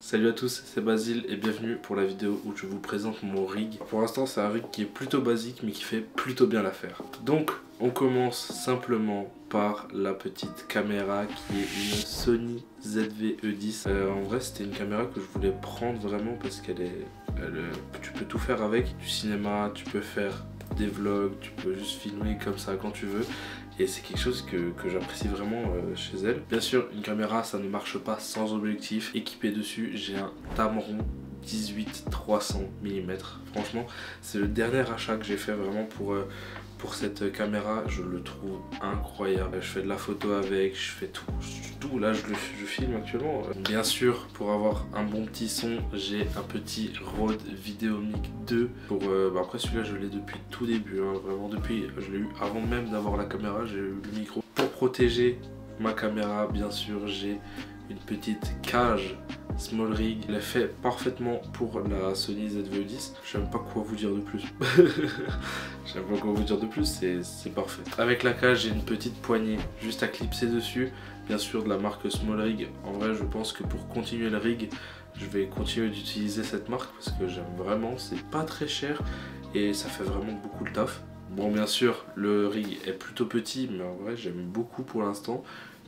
Salut à tous, c'est Basile et bienvenue pour la vidéo où je vous présente mon rig. Pour l'instant c'est un rig qui est plutôt basique mais qui fait plutôt bien l'affaire. Donc on commence simplement par la petite caméra qui est une Sony ZV-E10. En vrai c'était une caméra que je voulais prendre vraiment parce qu'elle est... tu peux tout faire avec, du cinéma, tu peux faire des vlogs, tu peux juste filmer comme ça quand tu veux. Et c'est quelque chose que j'apprécie vraiment chez elle. Bien sûr, une caméra, ça ne marche pas sans objectif. Équipé dessus, j'ai un Tamron 18-300 mm. Franchement, c'est le dernier achat que j'ai fait vraiment pour cette caméra. Je le trouve incroyable. Je fais de la photo avec, je fais tout. Là, je filme actuellement. Bien sûr, pour avoir un bon petit son, j'ai un petit Rode Videomic 2. Après, celui-là, je l'ai depuis le tout début. Hein. Vraiment, je l'ai eu avant même d'avoir la caméra, j'ai eu le micro. Pour protéger ma caméra, bien sûr, j'ai une petite cage Small Rig. Elle est faite parfaitement pour la Sony ZV-E10. Je sais même pas quoi vous dire de plus. Je sais même pas quoi vous dire de plus, c'est parfait. Avec la cage, j'ai une petite poignée juste à clipser dessus. Bien sûr de la marque Small Rig. En vrai, je pense que pour continuer le rig, je vais continuer d'utiliser cette marque parce que j'aime vraiment. C'est pas très cher et ça fait vraiment beaucoup le taf. Bon, bien sûr, le rig est plutôt petit, mais en vrai, j'aime beaucoup pour l'instant.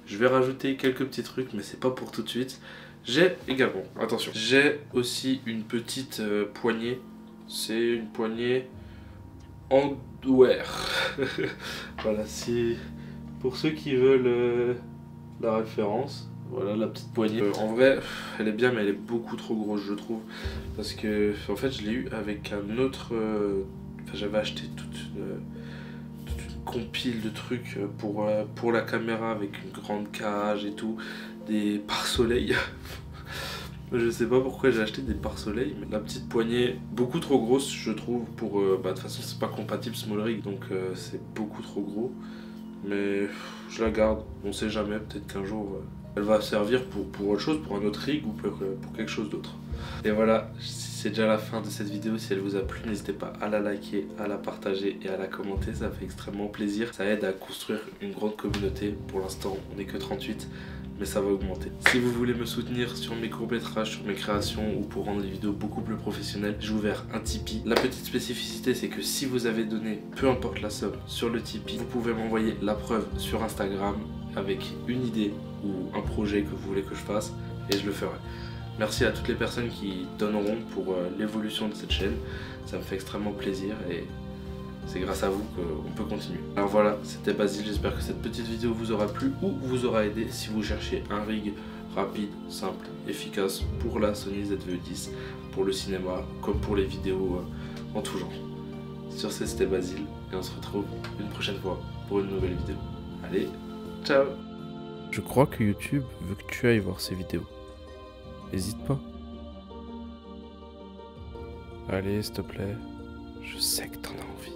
Je vais rajouter quelques petits trucs, mais c'est pas pour tout de suite. J'ai également, attention, j'ai aussi une petite poignée. C'est une poignée Handwear. Voilà, c'est pour ceux qui veulent la référence. Voilà la petite poignée. En vrai, elle est bien, mais elle est beaucoup trop grosse, je trouve. Parce que, en fait, je l'ai eu avec un autre. J'avais acheté toute une compile de trucs pour la caméra avec une grande cage et tout, des pare-soleil. Je sais pas pourquoi j'ai acheté des pare-soleil, mais la petite poignée beaucoup trop grosse, je trouve. Pour de toute façon, c'est pas compatible Small Rig, donc c'est beaucoup trop gros. Mais je la garde, on sait jamais, peut-être qu'un jour elle va servir pour autre chose, pour un autre rig ou pour quelque chose d'autre. Et voilà, c'est déjà la fin de cette vidéo. Si elle vous a plu, n'hésitez pas à la liker, à la partager et à la commenter, ça fait extrêmement plaisir. Ça aide à construire une grande communauté. Pour l'instant, on n'est que 38, mais ça va augmenter. Si vous voulez me soutenir sur mes courts-métrages, sur mes créations ou pour rendre les vidéos beaucoup plus professionnelles, j'ai ouvert un Tipeee. La petite spécificité, c'est que si vous avez donné, peu importe la somme, sur le Tipeee, vous pouvez m'envoyer la preuve sur Instagram avec une idée ou un projet que vous voulez que je fasse et je le ferai. Merci à toutes les personnes qui donneront pour l'évolution de cette chaîne. Ça me fait extrêmement plaisir et c'est grâce à vous qu'on peut continuer. Alors voilà, c'était Basile, j'espère que cette petite vidéo vous aura plu ou vous aura aidé si vous cherchez un rig rapide, simple, efficace pour la Sony ZV-E10, pour le cinéma comme pour les vidéos en tout genre. Sur ce, c'était Basile et on se retrouve une prochaine fois pour une nouvelle vidéo. Allez, ciao! Je crois que YouTube veut que tu ailles voir ces vidéos. N'hésite pas. Allez, s'il te plaît, je sais que t'en as envie.